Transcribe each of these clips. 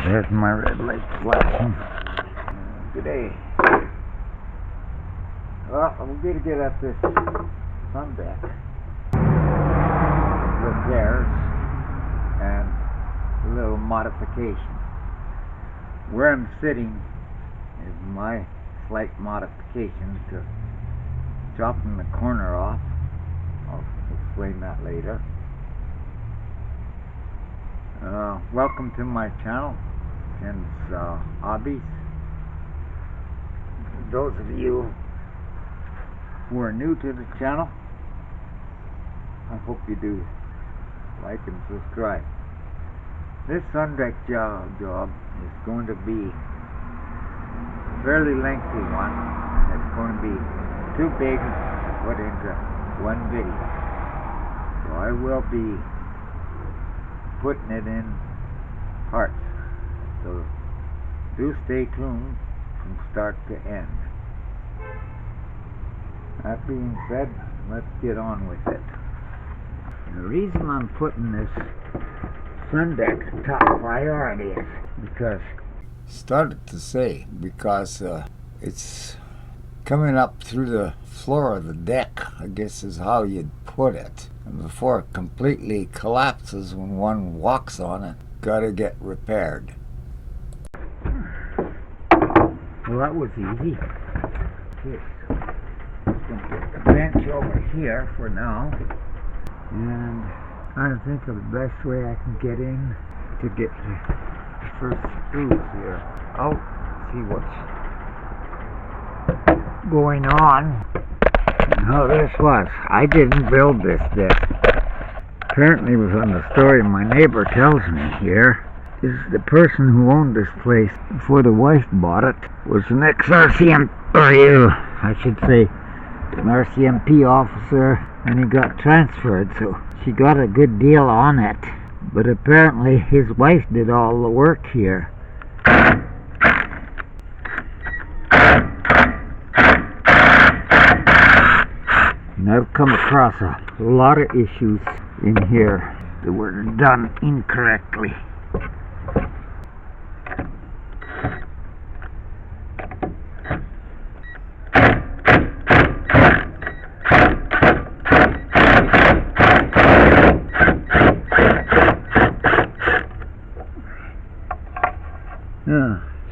There's my red light flashing. Good day. Well, I'm going to get at this Sundeck repairs and a little modification. Where I'm sitting is my slight modification to chopping the corner off. I'll explain that later. Welcome to my channel, Ken's Hobbies. Those of you who are new to the channel, I hope you do like and subscribe. This Sundeck job is going to be a fairly lengthy one. It's going to be too big to put into one video, so I will be putting it in parts, so do stay tuned from start to end. That being said, let's get on with it. The reason I'm putting this Sundeck top priority is because it's coming up through the floor of the deck, I guess is how you'd put it. And before it completely collapses when one walks on it, gotta get repaired. Well, that was easy. Okay, so I'm gonna put the bench over here for now, and trying to think of the best way I can get in to get the first screws here out. See what's going on. How this was. I didn't build this deck. Apparently it was on the story my neighbor tells me here. Is the person who owned this place before the wife bought it was an I should say an RCMP officer, and he got transferred, so she got a good deal on it. But apparently his wife did all the work here. And I've come across a lot of issues in here that were done incorrectly.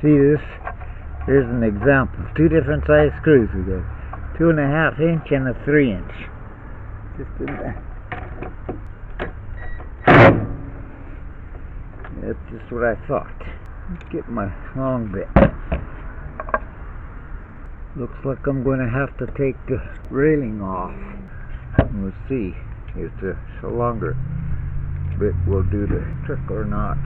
See this? Here's an example. Two different size screws we got. 2.5 inch and a 3 inch. Just in there. That's just what I thought. Let's get my long bit. Looks like I'm going to have to take the railing off. We'll see if the longer bit will do the trick or not.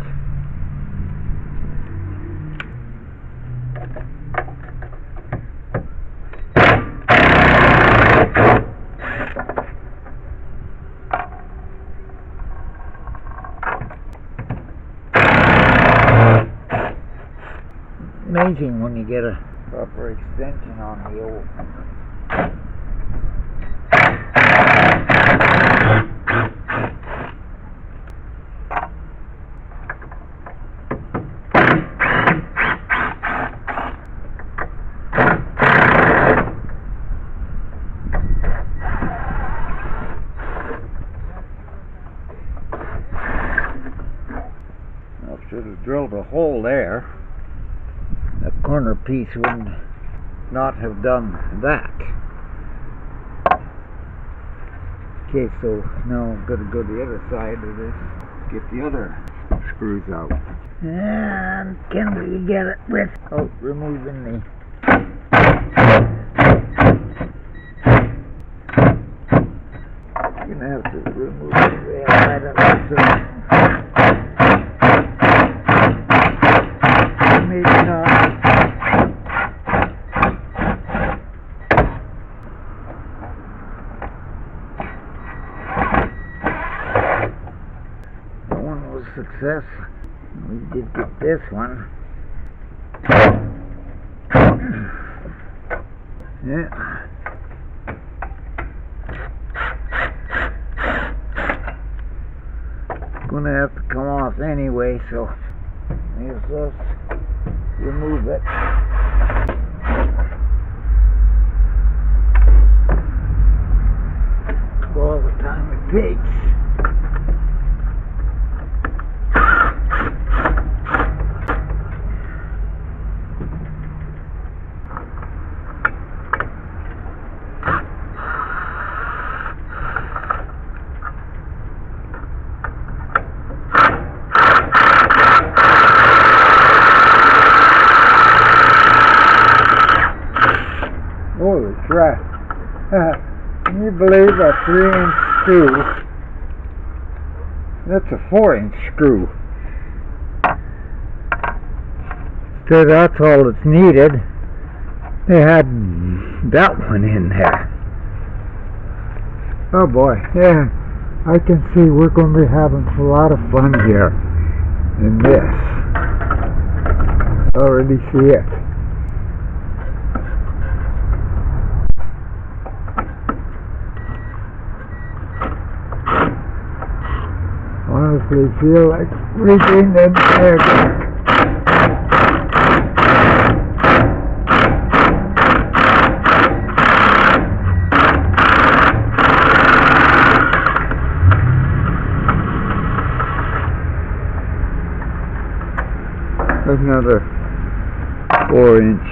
Amazing when you get a proper extension on the old. I should have drilled a hole there. That corner piece would not have done that. Okay, so now I'm going to go to the other side of this, get the other screws out. And can we get it without removing the... I'm going to have to remove the rail right up there. Maybe not. Success. We did get this one. Yeah. Gonna have to come off anyway, so is just remove it. All the time it takes. Holy crap. Can you believe a 3-inch screw? That's a 4-inch screw. So that's all that's needed. They had that one in there. Oh boy, yeah, I can see we're going to be having a lot of fun here in this. I already see it. Honestly feel like reaching the egg. Another 4-inch.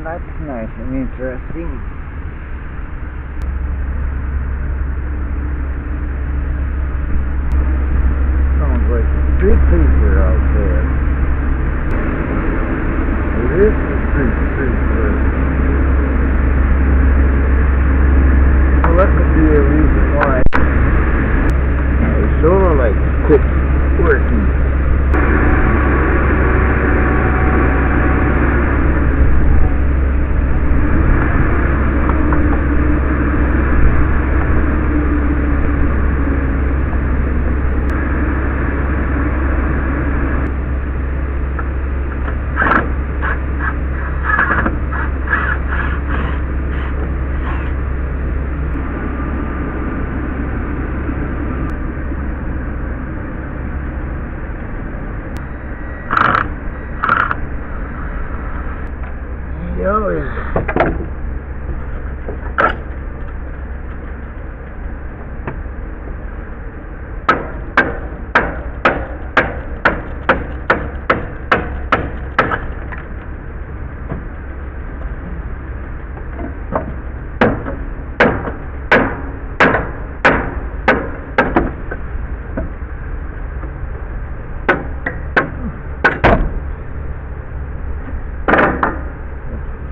That's nice and interesting. Sounds like a street sweeper out there. It is a street sweeper. Well, that could be a reason why the solar lights quit working.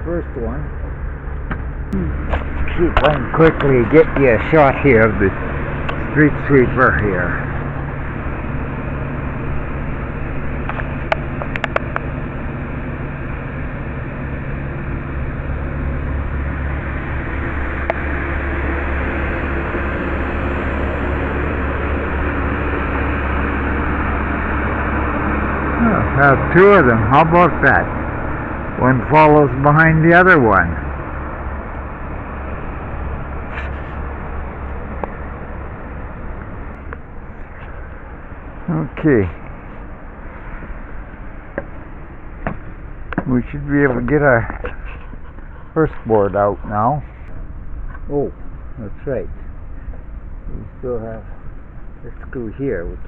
First one. See if I can quickly get you a shot here of the street sweeper here. I'll have two of them. How about that? One follows behind the other one. Okay. We should be able to get our first board out now. Oh, that's right. We still have the screw here, which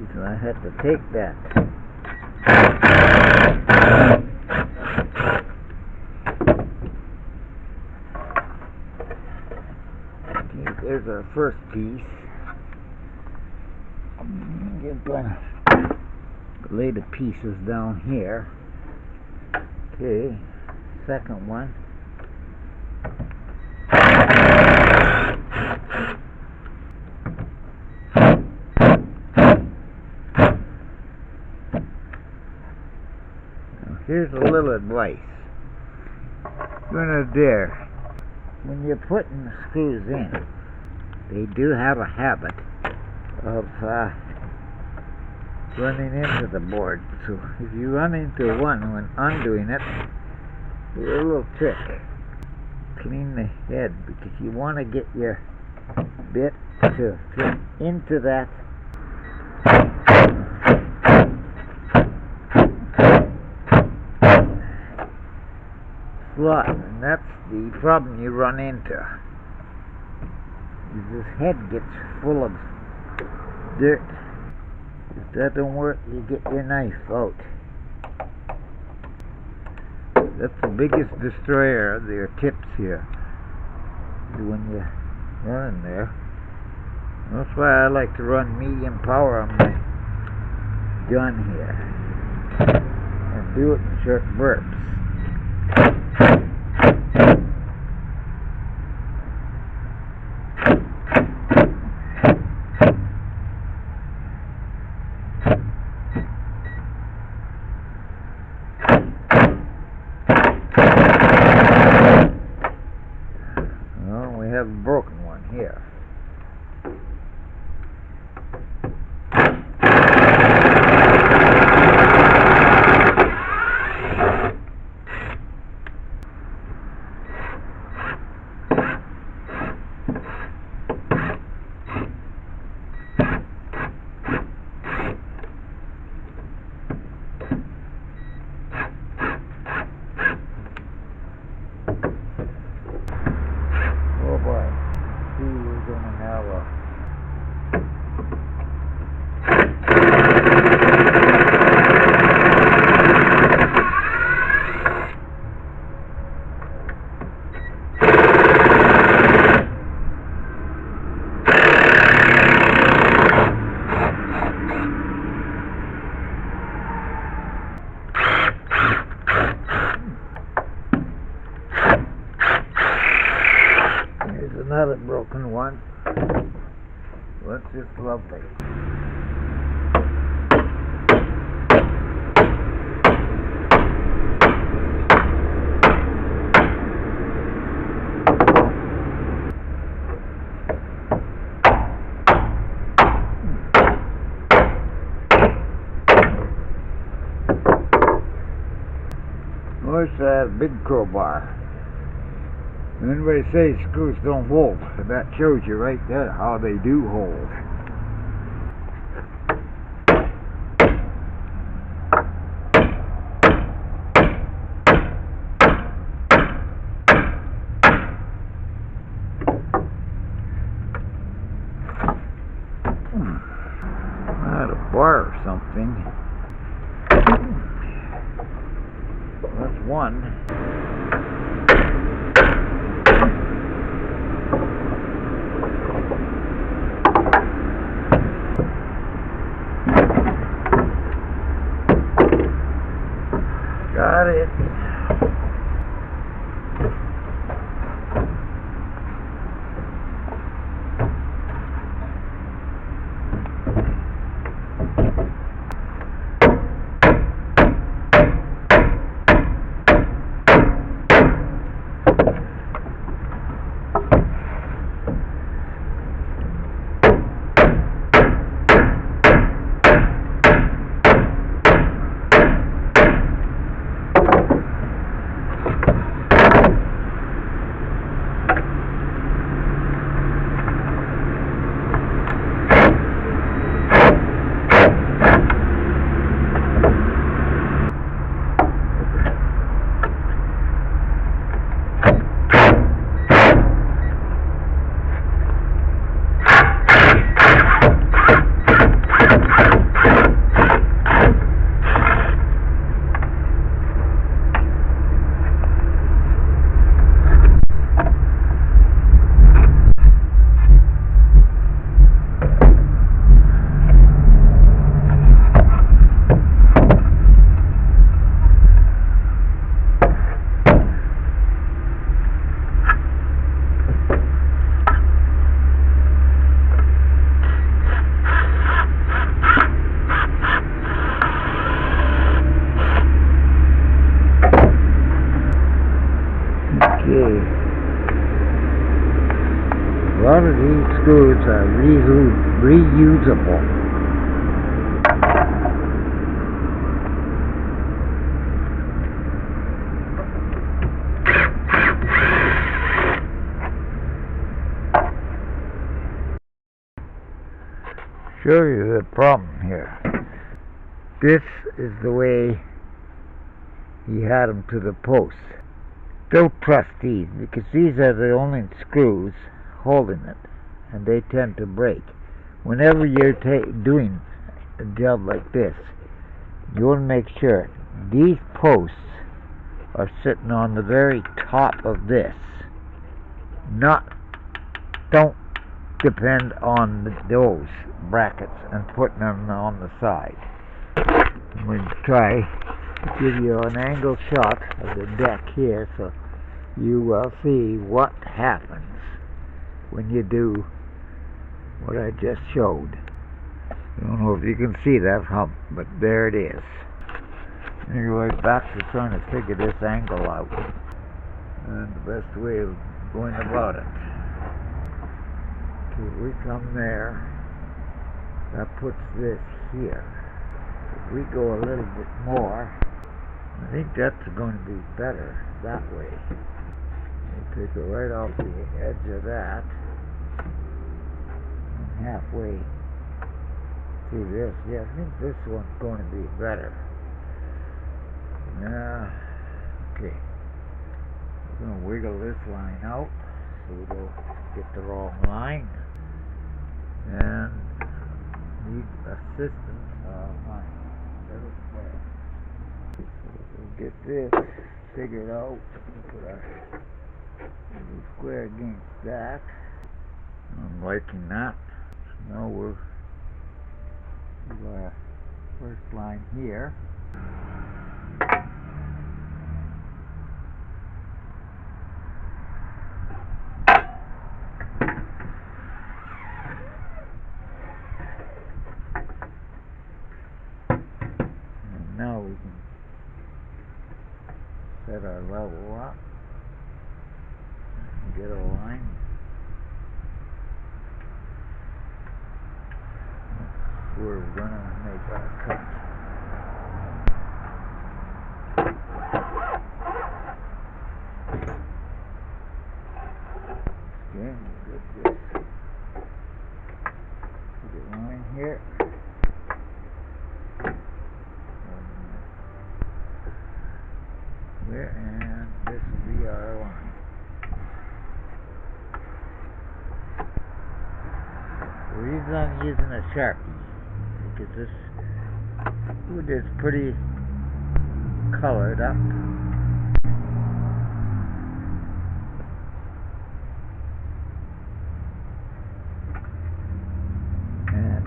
is I had to take that. Okay, there's our first piece. I'm going to lay the pieces down here. Okay, second one. Now here's a little advice. You're gonna dare. When you're putting the screws in, they do have a habit of running into the board. So if you run into one when undoing it, do a little trick. Clean the head, because you want to get your bit to fit into that slot, and that's the problem you run into. This head gets full of dirt. If that don't work, you get your knife out. That's the biggest destroyer of your tips here, is when you run there. That's why I like to run medium power on my gun here, and do it in short bursts. A broken one here. Another broken one. That's just lovely. Where's that big crowbar? Anybody says screws don't hold, that shows you right there how they do hold. Not a bar or something. That's one. Got it. screws are reusable. Show you the problem here. This is the way he had them to the posts. Don't trust these, because these are the only screws holding it, and they tend to break. Whenever you're doing a job like this, you want to make sure these posts are sitting on the very top of this. Don't depend on those brackets and putting them on the side. I'm going to try to give you an angle shot of the deck here, so you will see what happens when you do what I just showed. I don't know if you can see that hump, but there it is. Anyway, back to trying to figure this angle out and the best way of going about it. Okay, we come there, that puts this here. If we go a little bit more, I think that's going to be better that way. We'll take it right off the edge of that, and halfway through this. Yeah, I think this one's going to be better. Okay. We're going to wiggle this line out so we don't get the wrong line. And need assistance on my little square. We'll get this figured out. Put our little square against that. I'm liking that. Now we'll do our first line here. Now we can set our level up and get a line. That's where we're going to make our cut. Okay, we'll get this. Put a line here. And this will be our line. The reason I'm using a Sharpie, because this wood is pretty colored up. And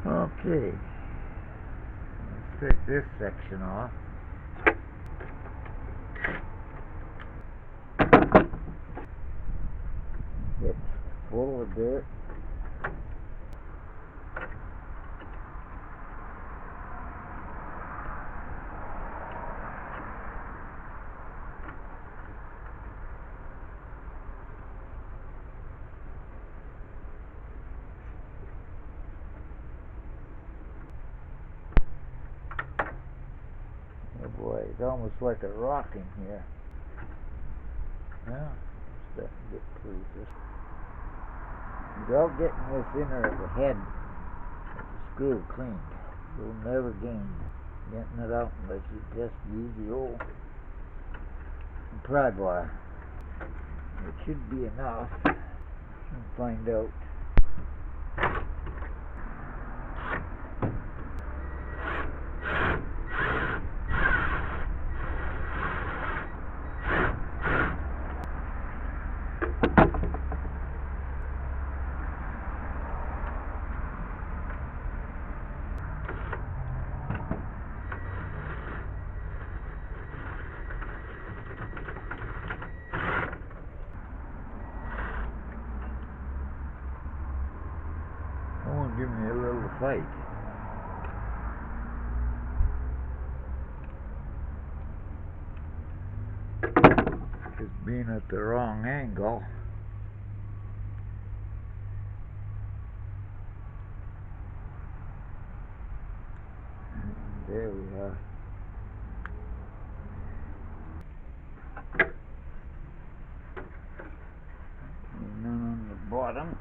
okay, let's take this section off. It's full of dirt. Oh boy, it's almost like a rock in here. Yeah, it's starting to get pretty. Without getting this inner of the head of the screw cleaned, you'll never gain getting it out unless you just use the old pry bar. It should be enough. We'll find out. tight. Just being at the wrong angle. And there we are. And then on the bottom.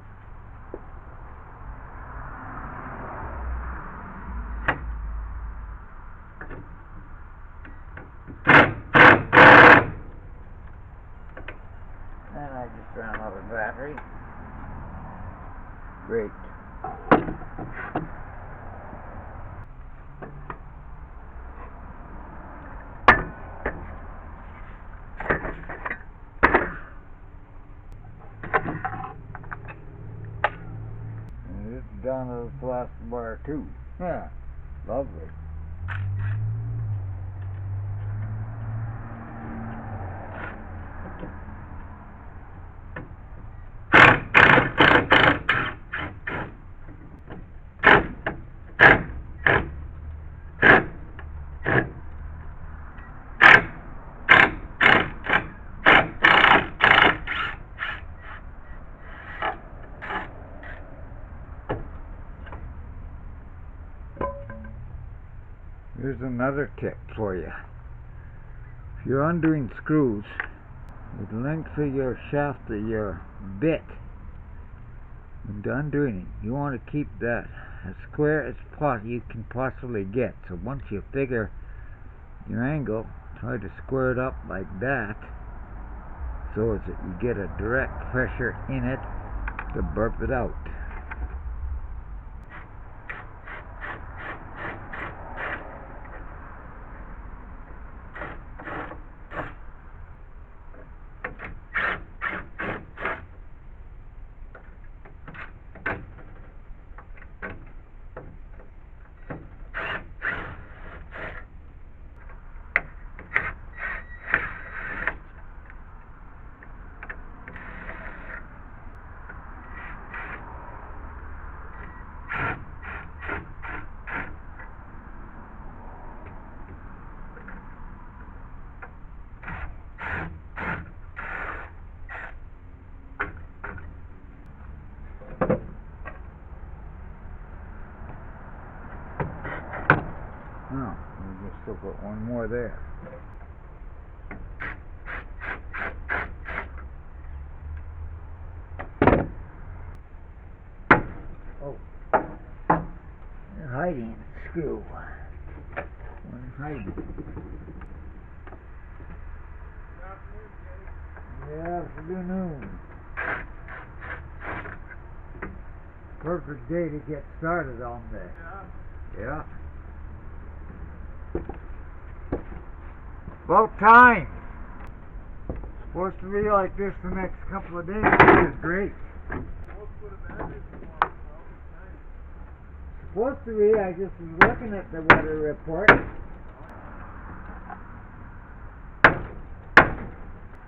And I just ran out of battery. Great. And it's down to the last bar too. Yeah, lovely. Here's another tip for you. If you're undoing screws, the length of your shaft of your bit, when undoing it, you want to keep that as square as you can possibly get. So once you figure your angle, try to square it up like that, so that you get a direct pressure in it to burp it out. Oh, we just still got one more there. Oh, you're hiding the screw. One's hiding. Good afternoon. Perfect day to get started on this. Yeah. About time. Supposed to be like this the next couple of days, which is great. Supposed to be. I just was looking at the weather report.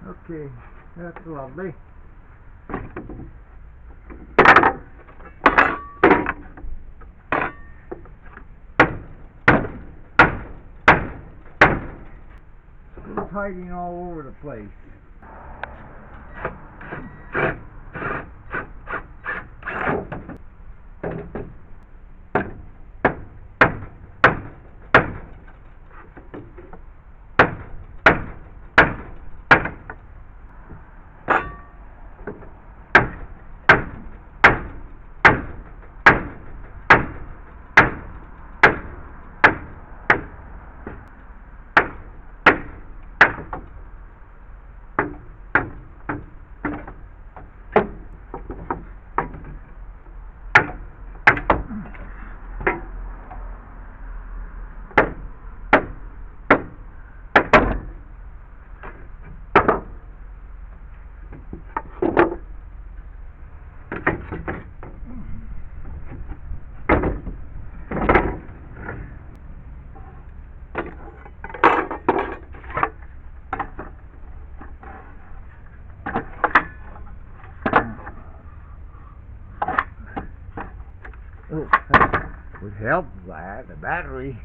Okay, that's lovely. Screws hiding all over the place. Oh, help that, the battery.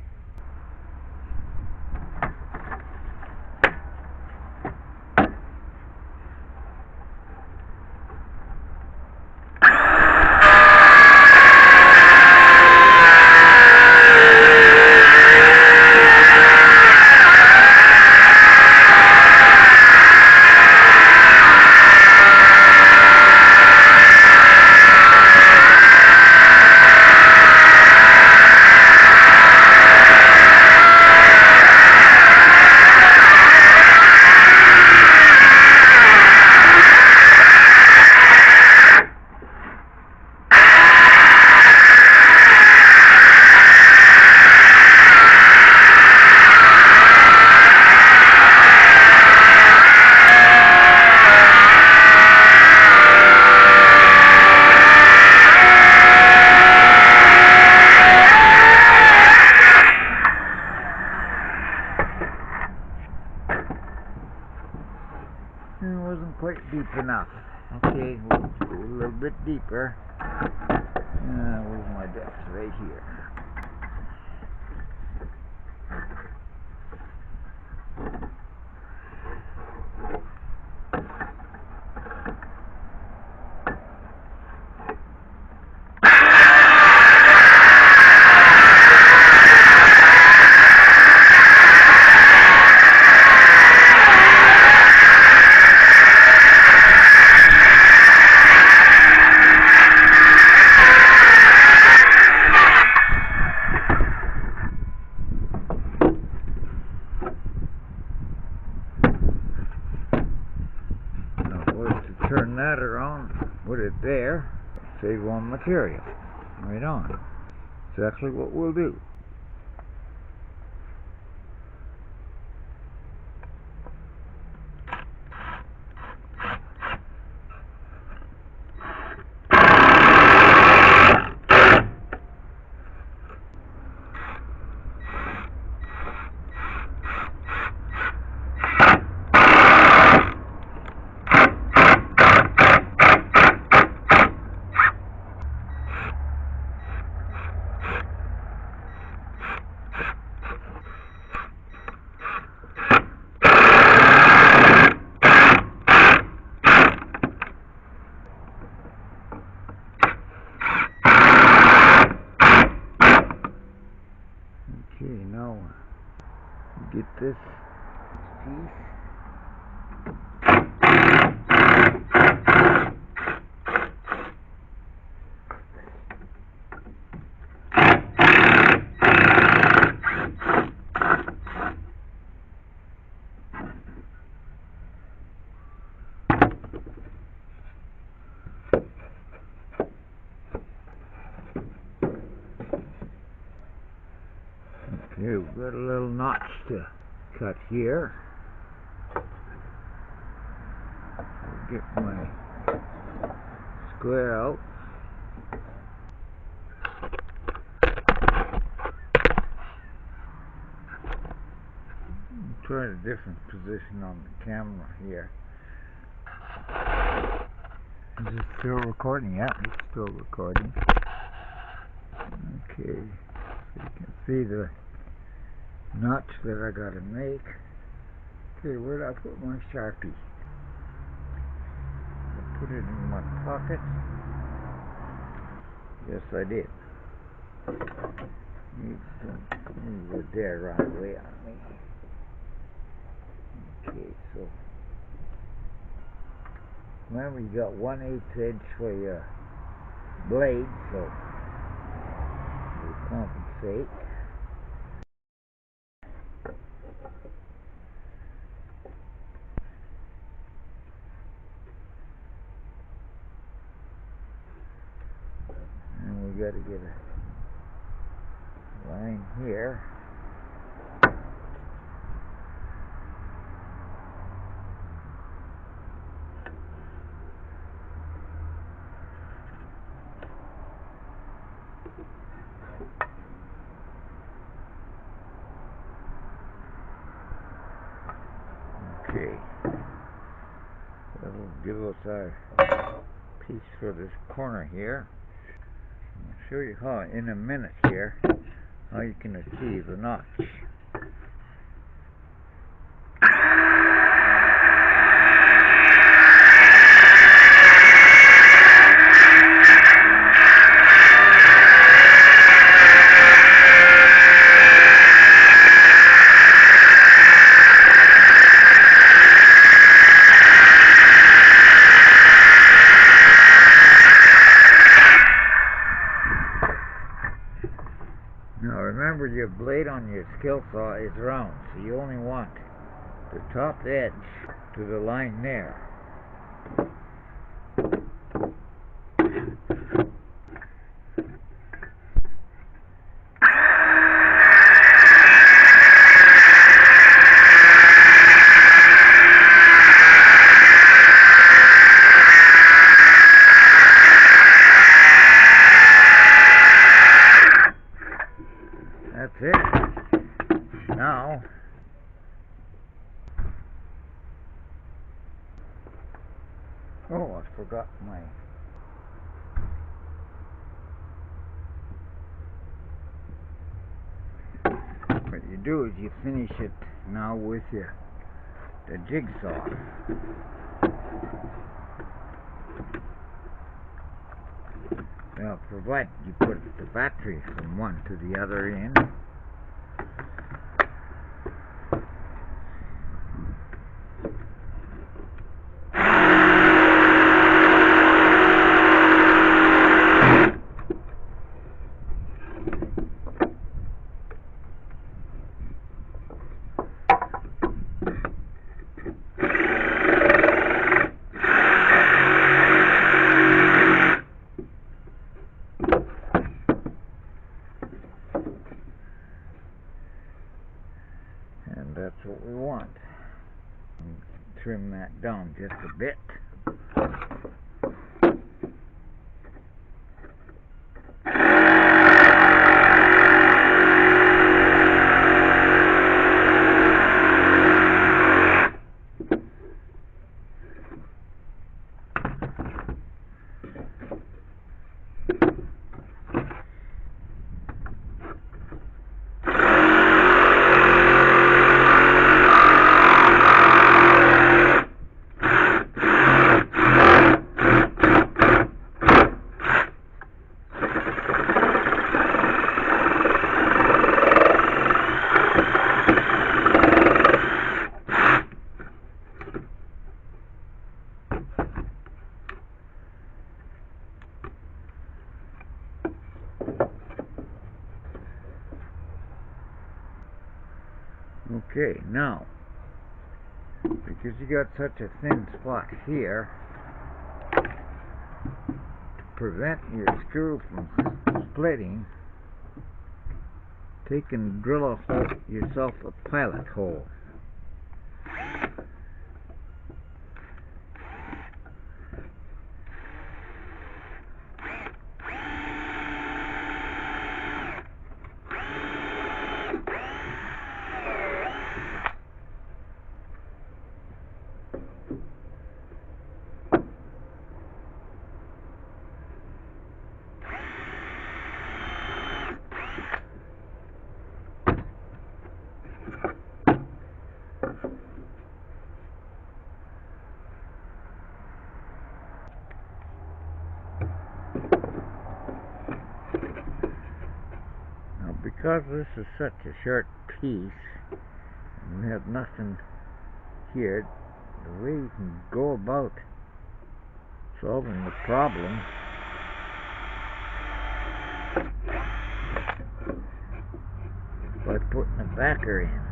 It wasn't quite deep enough. Okay, we'll go a little bit deeper. Where's my depth? Right here. Turn that around, put it there, save on material. Right on. Exactly what we'll do. Okay, now get this piece. Okay, we've got a little notch to cut here. I'll get my square out. I'm trying a different position on the camera here. Is it still recording? Yeah, it's still recording. Okay, so you can see the notch that I gotta make. Okay, where'd I put my Sharpie? I put it in my pocket. Yes, I did. Move it there right away on me. Okay, so remember, you got 1/8 inch for your blade, so we'll compensate. We got to get a line here. Okay, that'll give us our piece for this corner here. show you how in a minute here how you can achieve a notch. Now remember, your blade on your skill saw is round, so you only want the top edge to the line there. That's it. Now, oh, I forgot my, what you do is you finish it now with the jigsaw. Now, provided you put the battery from one to the other end. And that's what we want. Trim that down just a bit. Okay, now, because you got such a thin spot here, to prevent your screw from splitting, take and drill a hole, yourself a pilot hole. Because this is such a short piece, and we have nothing here, the way you can go about solving the problem by putting a backer in.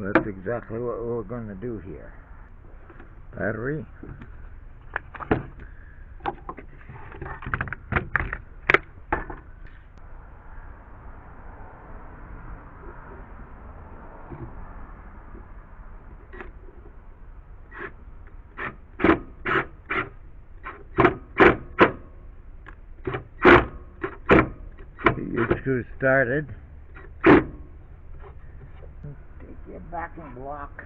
That's exactly what we're going to do here. Battery. screw started. Take your backing block.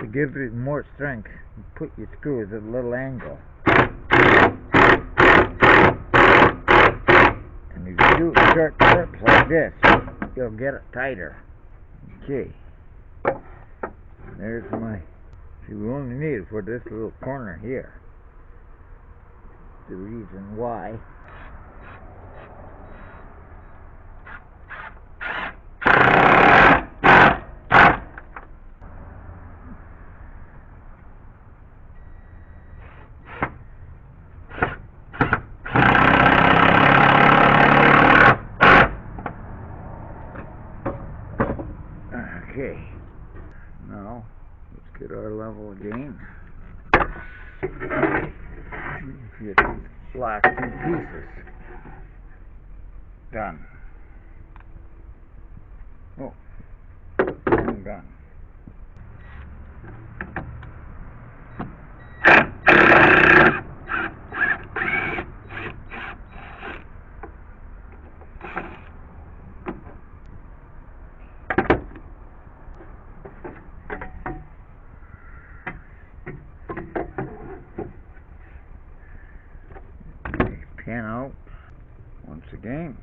To give it more strength, you put your screws at a little angle. And if you do short strips like this, you'll get it tighter. Okay. There's my... See, we only need it for this little corner here. The reason why. Okay, now let's get our level again. Get these last two pieces done. Oh, I'm done. Pan out once again.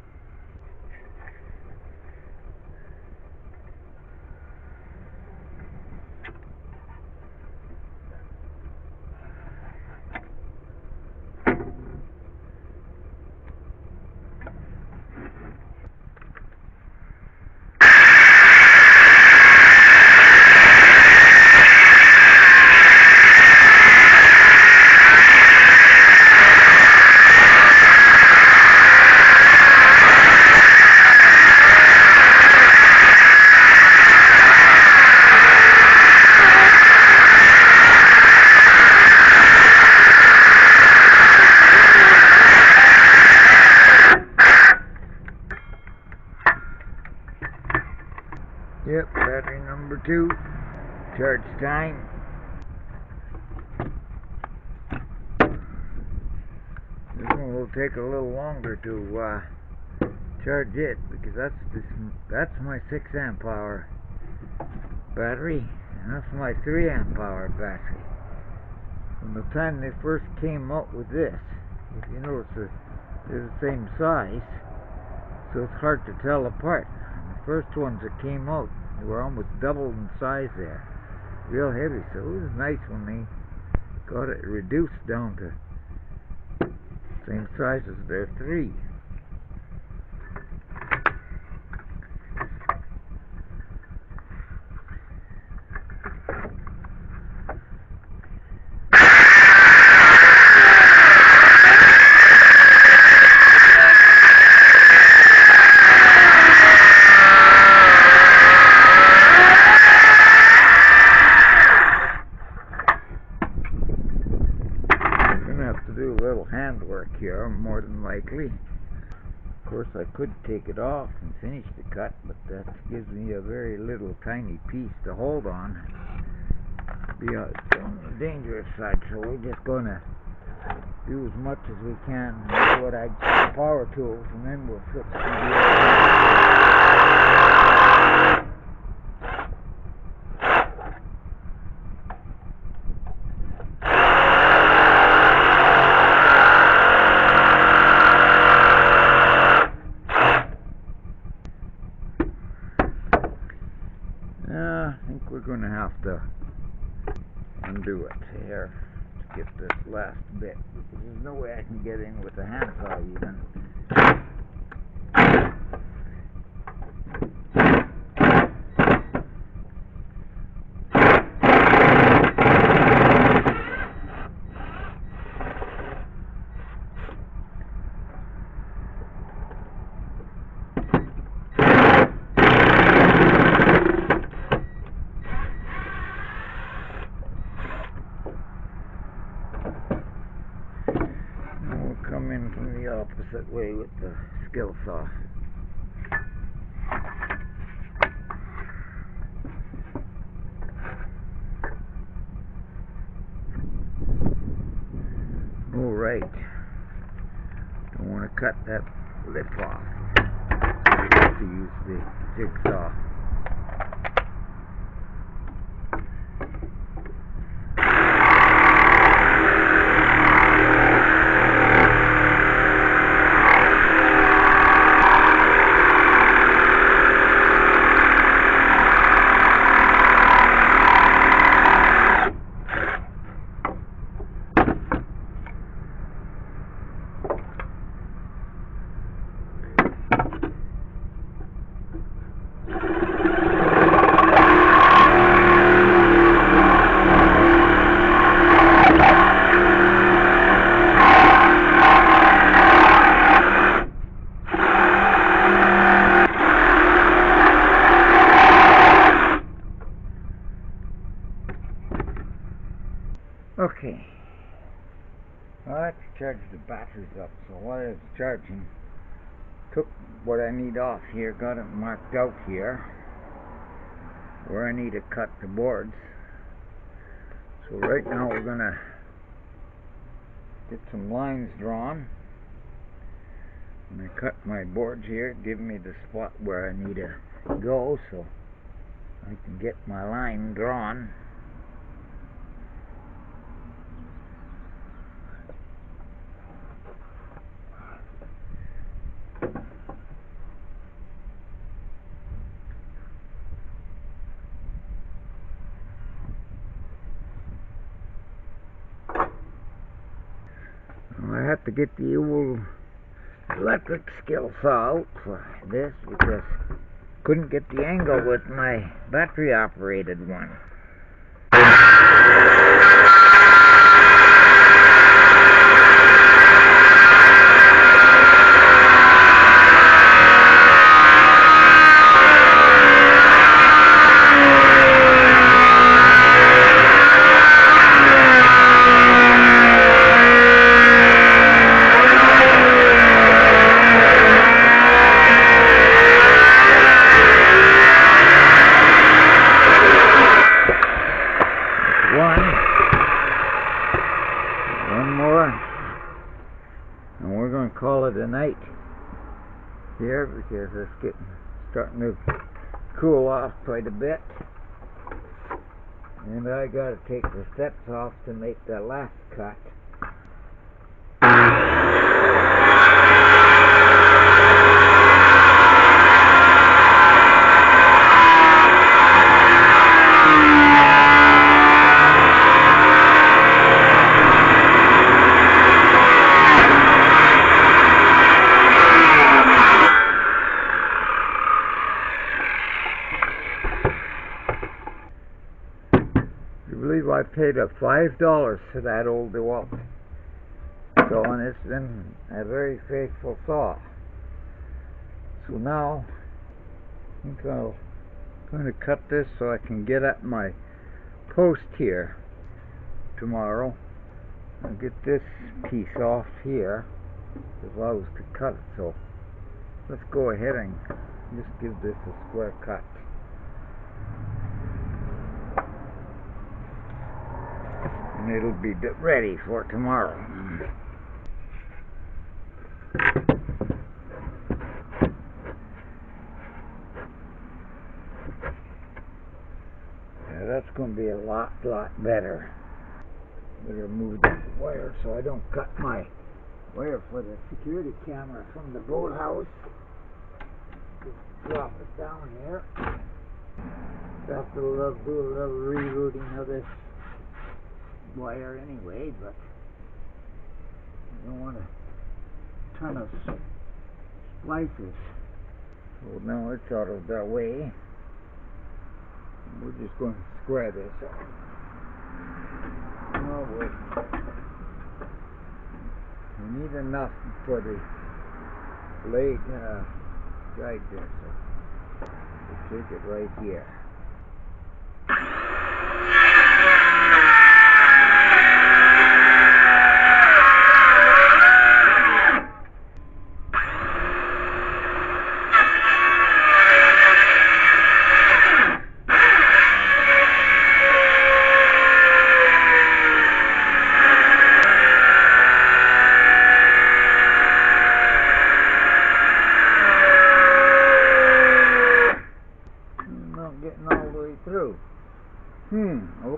Yep, battery number 2. Charge time. This one will take a little longer to charge it because that's my 6 amp hour battery and that's my 3 amp hour battery. From the time they first came out with this, if you notice they're the same size, so it's hard to tell apart. The first ones that came out, they were almost double in size there. Real heavy, so it was nice when they got it reduced down to same size as their 3. Do a little handwork here, more than likely. Of course, I could take it off and finish the cut, but that gives me a very little tiny piece to hold on. Be on the dangerous side, so we're just gonna do as much as we can with what I power tools, and then we'll fix the I think we're going to have to undo it here to get this last bit. There's no way I can get in with the handsaw even. way with the skill saw. All right. Don't want to cut that lip off. I have to use the jigsaw. Okay, I have to charge the batteries up, so while I was charging, took what I need off here, got it marked out here, where I need to cut the boards. So right now we're going to get some lines drawn. And I cut my boards here, give me the spot where I need to go, so I can get my line drawn. I have to get the old electric skill saw out for this because couldn't get the angle with my battery operated one. One more, and we're going to call it a night here because it's starting to cool off quite a bit, and I got to take the steps off to make the last cut. I paid a $5 for that old DeWalt saw, and it's been a very faithful saw. So now I think I'm going to cut this so I can get at my post here tomorrow. I'll get this piece off here because I was to cut it. So let's go ahead and just give this a square cut. And it'll be ready for tomorrow. Yeah, that's going to be a lot better. Better move that wire so I don't cut my wire for the security camera from the boathouse. Just drop it down here. Have to do a little rerouting of this wire anyway, but I don't want a ton of splices. So now it's out of the way. We're just going to square this up. Oh, we need enough for the blade guide there, so we'll take it right here.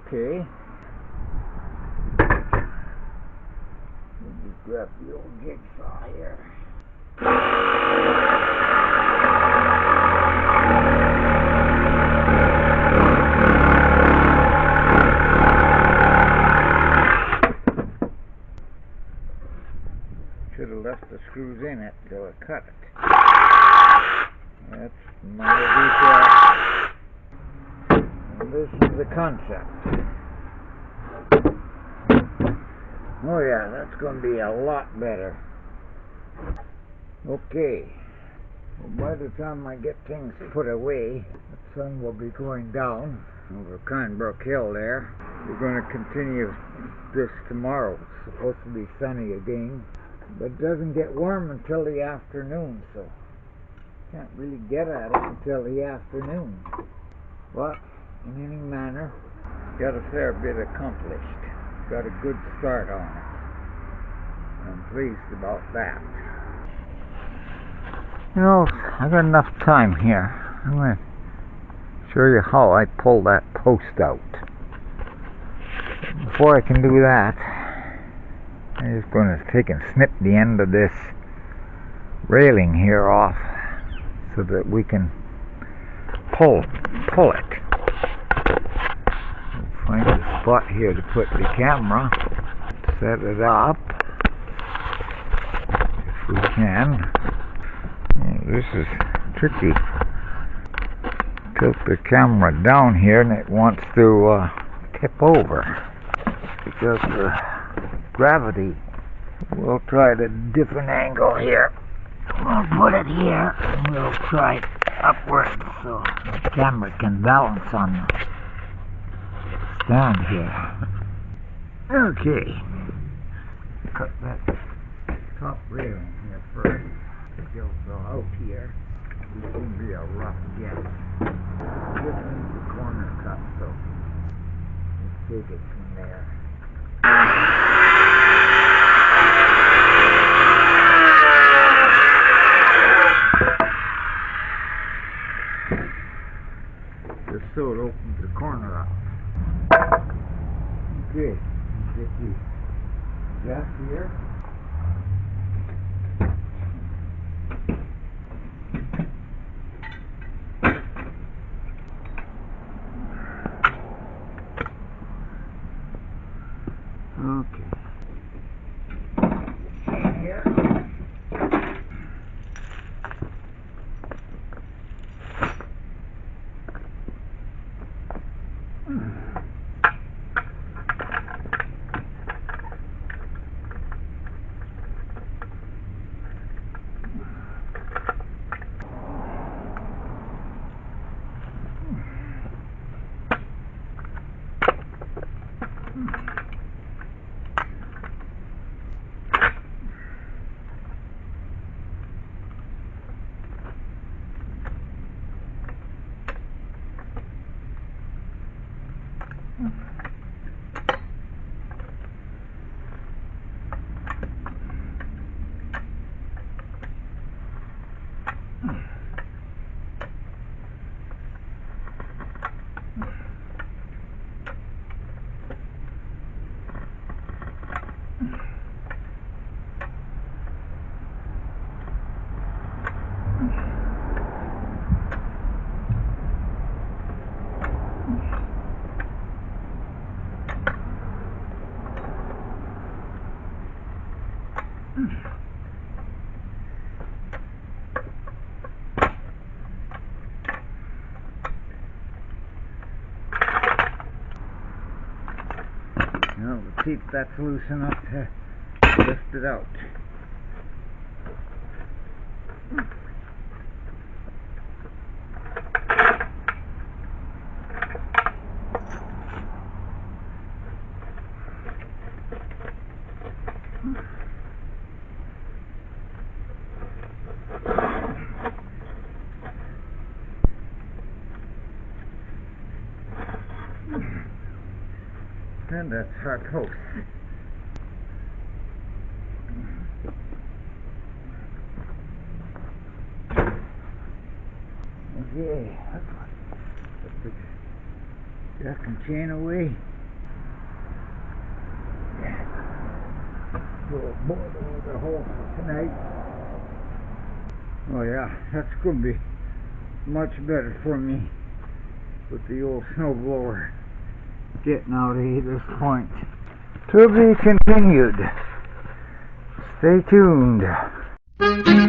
Okay. Let me grab the old jigsaw here. Should have left the screws in it till I cut it. That's my detail. And this is the concept. Oh yeah, that's going to be a lot better. Okay. Well, by the time I get things put away, the sun will be going down over Cranbrook Hill there. We're going to continue this tomorrow. It's supposed to be sunny again, but it doesn't get warm until the afternoon, so can't really get at it until the afternoon. But in any manner, got a fair bit accomplished. Got a good start on it. I'm pleased about that. You know, I got enough time here. I'm going to show you how I pull that post out. Before I can do that, I'm just going to take and snip the end of this railing here off so that we can pull it. We'll find a spot here to put the camera, set it up if we can. This is tricky. Tilt the camera down here and it wants to tip over because the gravity. We'll try the different angle here. We'll put it here and we'll try it upwards so the camera can balance on the stand here. Okay. Cut that top railing here first. Go out here. This will be a rough guess. This needs a corner cut, so let's take it from there. Just so it opens the corner up. Okay, get the gas here. Okay. Here. Now the teeth, that's loose enough to lift it out. And that's our coast. Okay, let's put the jack and chain away. We'll boil the hole for tonight. Oh yeah, that's going to be much better for me with the old snowblower getting out of this point. To be continued. Stay tuned.